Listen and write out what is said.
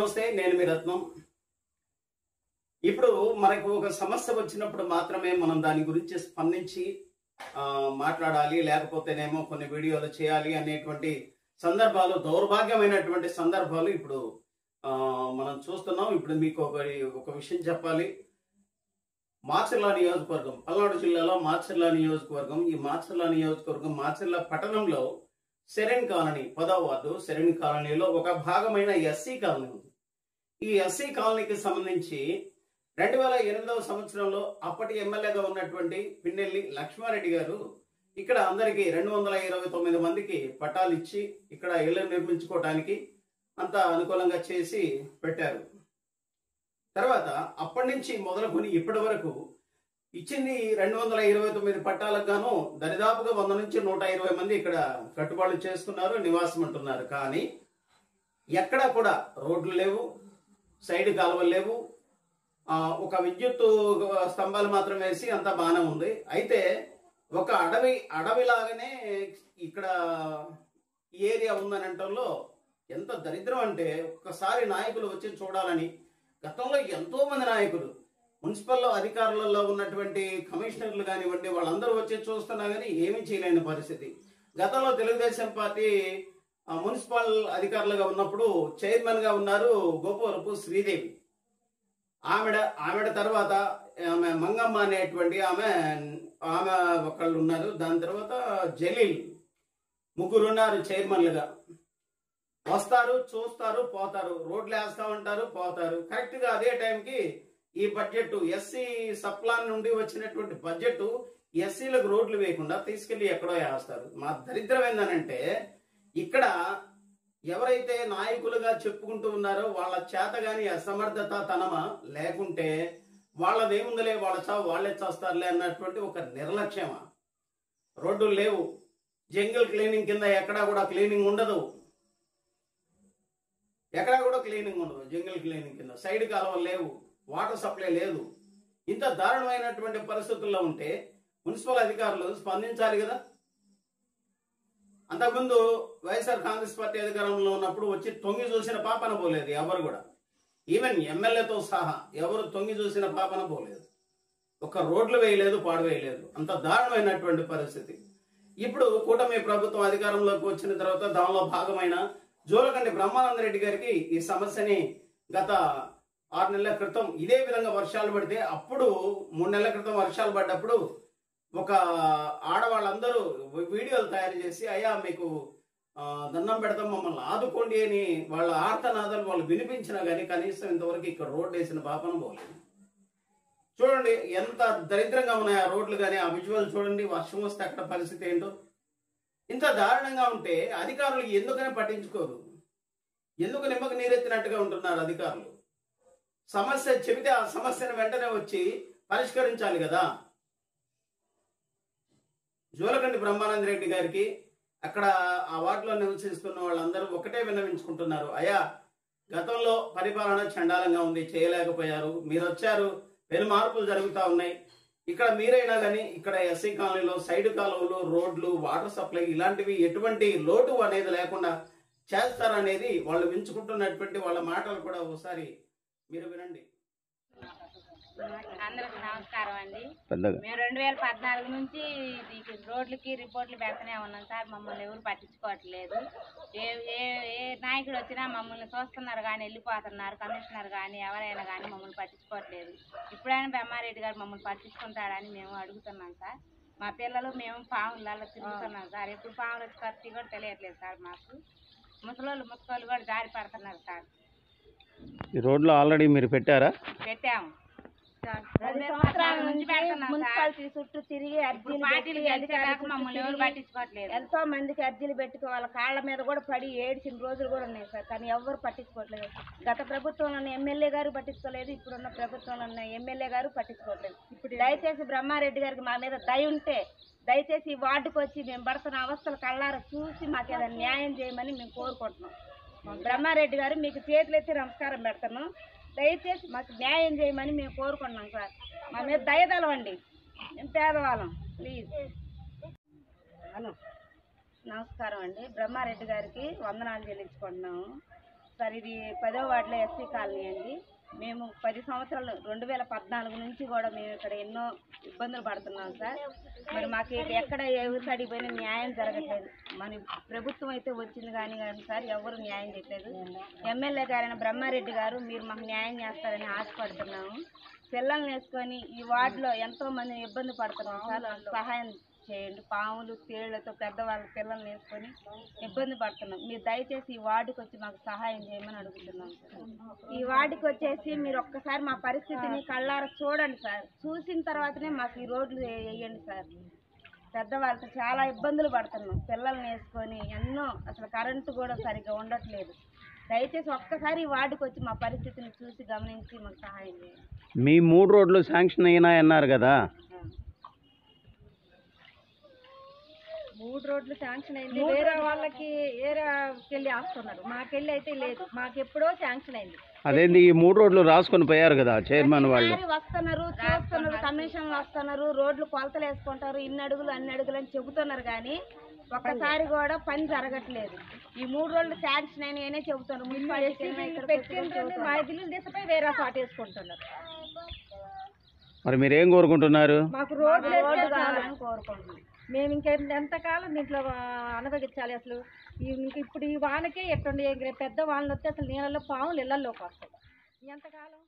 నమస్తే, నేను మీ రత్నం. ఇప్పుడు మనకు ఒక సమస్య వచ్చినప్పుడు మాత్రమే మనం దాని గురించి స్పందించి మాట్లాడాలి, లేకపోతేనేమో కొన్ని వీడియోలు చేయాలి అనేటువంటి సందర్భాలు, దౌర్భాగ్యమైనటువంటి సందర్భాలు ఇప్పుడు మనం చూస్తున్నాం. ఇప్పుడు మీకు ఒక విషయం చెప్పాలి. మాచర్ల నియోజకవర్గం, పల్నాడు జిల్లాలో మాచర్ల నియోజకవర్గం. ఈ మాచర్ల నియోజకవర్గం మాచర్ల పట్టణంలో సెరెన్ కాలనీ, 10వ వార్డు సెరెన్ కాలనీలో ఒక భాగమైన ఎస్సీ కాలనీ ఉంది. ఈ ఎస్సీ కాలనీకి సంబంధించి 2008వ సంవత్సరంలో అప్పటి ఎమ్మెల్యేగా ఉన్నటువంటి పిన్నెల్లి లక్ష్మారెడ్డి గారు ఇక్కడ అందరికి 229 మందికి పట్టాలు ఇచ్చి ఇక్కడ ఇళ్లు నిర్మించుకోవడానికి అంతా అనుకూలంగా చేసి పెట్టారు. తర్వాత అప్పటి నుంచి మొదలుకొని ఇప్పటి వరకు ఇచ్చింది 229 పట్టాలకు గాను దరిదాపుగా 100 నుంచి 120 మంది ఇక్కడ కట్టుబాట్లు చేసుకున్నారు, నివాసం అంటున్నారు. కానీ ఎక్కడా కూడా రోడ్లు లేవు, సైడ్ కాలువలు లేవు, ఒక విద్యుత్ స్తంభాలు మాత్రం వేసి అంతా బాగానే ఉంది. అయితే ఒక అడవిలాగానే ఇక్కడ ఏరియా ఉందని అంటంలో ఎంత దరిద్రం అంటే, ఒక్కసారి నాయకులు వచ్చి చూడాలని. గతంలో ఎంతో మంది నాయకులు, మున్సిపల్లో అధికారులలో ఉన్నటువంటి కమిషనర్లు కానివ్వండి, వాళ్ళందరూ వచ్చి చూస్తున్నా కానీ ఏమీ చేయలేని పరిస్థితి. గతంలో తెలుగుదేశం పార్టీ మున్సిపల్ అధికారులుగా ఉన్నప్పుడు చైర్మన్ గా ఉన్నారు గోపవరపు శ్రీదేవి. ఆమెడ తర్వాత ఆమె మంగమ్మ అనేటువంటి ఆమె ఒకళ్ళు ఉన్నారు. దాని తర్వాత జలీల్, ముగ్గురు ఉన్నారు చైర్మన్లుగా. వస్తారు, చూస్తారు, పోతారు, రోడ్లు వేస్తా ఉంటారు, పోతారు. కరెక్ట్ గా అదే టైంకి ఈ బడ్జెట్, ఎస్సీ సప్లాన్ నుండి వచ్చినటువంటి బడ్జెట్ ఎస్సీలకు రోడ్లు వేయకుండా తీసుకెళ్లి ఎక్కడో వేస్తారు. మా దరిద్రం ఏందనంటే, ఇక్కడ ఎవరైతే నాయకులుగా చెప్పుకుంటూ ఉన్నారో వాళ్ళ చేత గాని అసమర్థత తనమా, లేకుంటే వాళ్ళదేముందలే, వాళ్ళ చావు వాళ్ళే చేస్తారులే అన్నటువంటి ఒక నిర్లక్ష్యమా. రోడ్లు లేవు, జంగిల్ క్లీనింగ్ కింద ఎక్కడా కూడా క్లీనింగ్ ఉండదు, జంగిల్ క్లీనింగ్ కింద సైడ్ కాలువలు లేవు, వాటర్ సప్లై లేదు. ఇంత దారుణమైనటువంటి పరిస్థితుల్లో ఉంటే మున్సిపల్ అధికారులు స్పందించాలి కదా. అంతకుముందు వైఎస్ఆర్ కాంగ్రెస్ పార్టీ అధికారంలో ఉన్నప్పుడు వచ్చి తొంగి చూసిన పాపన పోలేదు ఎవరు కూడా, ఈవెన్ ఎమ్మెల్యేతో సహా ఎవరు తొంగి చూసిన పాపన పోలేదు. ఒక రోడ్లు వేయలేదు, పాడు వేయలేదు. అంత దారుణమైనటువంటి పరిస్థితి. ఇప్పుడు కూటమి ప్రభుత్వం అధికారంలోకి వచ్చిన తర్వాత దానిలో భాగమైన జోలకంటి బ్రహ్మానందరెడ్డి గారికి ఈ సమస్యని గత 6 నెలల క్రితం ఇదే విధంగా వర్షాలు పడితే, అప్పుడు 3 నెలల క్రితం వర్షాలు పడ్డప్పుడు ఒక ఆడవాళ్ళందరూ వీడియోలు తయారు చేసి, అయ్యా మీకు దండం పెడతాం, మమ్మల్ని ఆదుకోండి అని వాళ్ళ ఆర్తనాదాలు వాళ్ళు వినిపించినా కానీ కనీసం ఇంతవరకు ఇక్కడ రోడ్డు వేసిన పాపన పోలేదు. చూడండి ఎంత దరిద్రంగా ఉన్నాయి ఆ రోడ్లు కానీ, ఆ విజువల్ చూడండి. వర్షం వస్తే అక్కడ పరిస్థితి ఏంటో. ఇంత దారుణంగా ఉంటే అధికారులు ఎందుకని పట్టించుకోరు? ఎందుకు నిమ్మకు నీరెత్తినట్టుగా ఉంటున్నారు అధికారులు? సమస్య చెబితే ఆ సమస్యను వెంటనే వచ్చి పరిష్కరించాలి కదా. జోలకంటి బ్రహ్మానందరెడ్డి గారికి అక్కడ ఆ వార్డులో నివసిస్తున్న వాళ్ళందరూ ఒకటే విన్నవించుకుంటున్నారు, అయ్యా గతంలో పరిపాలన చండాలంగా ఉంది, చేయలేకపోయారు, మీరు వచ్చారు, పెను మార్పులు జరుగుతూ ఉన్నాయి. ఇక్కడ మీరైనా కానీ ఇక్కడ ఎస్సీ కాలనీలో సైడ్ కాలువలు, రోడ్లు, వాటర్ సప్లై ఇలాంటివి ఎటువంటి లోటు అనేది లేకుండా చేస్తారనేది వాళ్ళు వించుకుంటున్నటువంటి వాళ్ళ మాటలు కూడా ఒకసారి మీరు వినండి. అందరికి నమస్కారం అండి. మేము 2014 నుంచి రోడ్లకి రిపోర్ట్లు పెడుతూనే ఉన్నాం సార్. మమ్మల్ని ఎవరు పట్టించుకోవట్లేదు. ఏ నాయకుడు వచ్చినా మమ్మల్ని చూస్తున్నారు కానీ వెళ్ళిపోతున్నారు. కమిషనర్ కానీ ఎవరైనా కానీ మమ్మల్ని పట్టించుకోవట్లేదు. ఇప్పుడైనా బ్రహ్మారెడ్డి గారు మమ్మల్ని పట్టించుకుంటాడని మేము అడుగుతున్నాం సార్. మా పిల్లలు మేము పాములలో తిరుగుతున్నాం సార్. ఎప్పుడు పాములు వచ్చి ఖర్చు కూడా తెలియట్లేదు సార్. మాకు ముసలోళ్ళు కూడా జారి పడుతున్నారు సార్. ఈ రోడ్లో ఆల్రెడీ మీరు పెట్టాము. 2 సంవత్సరాల నుంచి మున్సిపాలిటీ చుట్టూ తిరిగి మమ్మల్ని ఎవరు పట్టించుకోవట్లేదు. ఎంతో మందికి అర్జీలు పెట్టుకోవాలి, కాళ్ళ మీద కూడా పడి ఏడ్చిన రోజులు కూడా ఉన్నాయి సార్. కానీ ఎవరు పట్టించుకోవట్లేదు. గత ప్రభుత్వంలో ఉన్న ఎమ్మెల్యే గారు పట్టించుకోలేదు, ఇప్పుడున్న ప్రభుత్వంలో ఉన్న ఎమ్మెల్యే గారు పట్టించుకోవట్లేదు. ఇప్పుడు దయచేసి బ్రహ్మారెడ్డి గారికి మా మీద దయ ఉంటే దయచేసి ఈ వార్డుకు వచ్చి మేము పడుతున్న అవస్థలు కళ్ళారా చూసి మాకు ఏదైనా న్యాయం చేయమని మేము కోరుకుంటున్నాం. బ్రహ్మారెడ్డి గారు మీకు చేతులెత్తి నమస్కారం పెడతాను. దయచేసి మాకు న్యాయం చేయమని మేము కోరుకున్నాం సార్. మా మీద దయదలవండి, మేము పేదవాళ్ళం, ప్లీజ్. హలో, నమస్కారం అండి. బ్రహ్మారెడ్డి గారికి వందనాలు చెల్లించుకుంటున్నాము. సార్ ఇది 10వ వార్డులో ఎస్సీ కాలనీ అండి. మేము 10 సంవత్సరాలు 2014 నుంచి కూడా మేము ఇక్కడ ఎన్నో ఇబ్బందులు పడుతున్నాం సార్. మరి మాకు ఎక్కడ ఎవరి సైడ్కి పోయినా న్యాయం జరగట్లేదు. మన ప్రభుత్వం అయితే వచ్చింది కానీ సార్ ఎవరు న్యాయం చేయట్లేదు. ఎమ్మెల్యే గారైన బ్రహ్మారెడ్డి గారు మీరు మాకు న్యాయం చేస్తారని ఆశపడుతున్నాము. పిల్లల్ని వేసుకొని ఈ వార్డులో ఎంతోమంది ఇబ్బంది పడుతున్నాం సార్, సహాయం చేయండి. పాములు తేళ్లతో పెద్దవాళ్ళ పిల్లల్ని వేసుకొని ఇబ్బంది పడుతున్నాం. మీరు దయచేసి ఈ వార్డుకి వచ్చి మాకు సహాయం చేయమని అడుగుతున్నాం. ఈ వార్డుకి వచ్చేసి మీరు ఒక్కసారి మా పరిస్థితిని కళ్ళారా చూడండి సార్. చూసిన తర్వాతనే మాకు ఈ రోడ్లు వేయండి సార్. పెద్దవాళ్ళతో చాలా ఇబ్బందులు పడుతున్నాం. పిల్లల్ని వేసుకొని ఎన్నో అసలు కరెంటు కూడా సరిగ్గా ఉండట్లేదు. దయచేసి ఒక్కసారి ఈ వార్డుకి వచ్చి మా పరిస్థితిని చూసి గమనించి మాకు సహాయం చేయండి. మీ 3 రోడ్లు శాంక్షన్ అయినాయి అన్నారు కదా, 3 రోడ్లు శాంక్షన్ అయింది. వేరే వాళ్ళకి ఏరియాకి వెళ్ళి ఆస్తున్నారు, మాకెళ్ళి అయితే లేదు. మాకు ఎప్పుడో శాంక్షన్ అయింది. అదేంటి ఈ 3 రోడ్లు రాసుకొని పోయారు కదా చైర్మన్ వాళ్ళు. వస్తున్నారు, చూస్తున్నారు, కమిషన్లు వస్తున్నారు, రోడ్లు కొలతలు వేసుకుంటారు, ఇన్ని అడుగులు అన్ని అడుగులు అని చెబుతున్నారు కానీ ఒక్కసారి కూడా పని జరగట్లేదు. ఈ 3 రోడ్లు శాంక్షన్ అయినా చెబుతారు. మా బిల్లులు తీసిపోయి వేరే చోట వేసుకుంటున్నారు. మరి మీరేం కోరుకుంటున్నారు? మాకు రోడ్లు కావాలని కోరుకుంటున్నాం. మేము ఇంకా ఎంతకాలం దీంట్లో అనుభవించాలి? అసలు ఇంక ఇప్పుడు ఈ వానకే ఎట్టుండి పెద్ద వానలు వస్తే అసలు నీళ్ళలో పాములు ఇళ్లలోకి వస్తాయి. ఎంతకాలం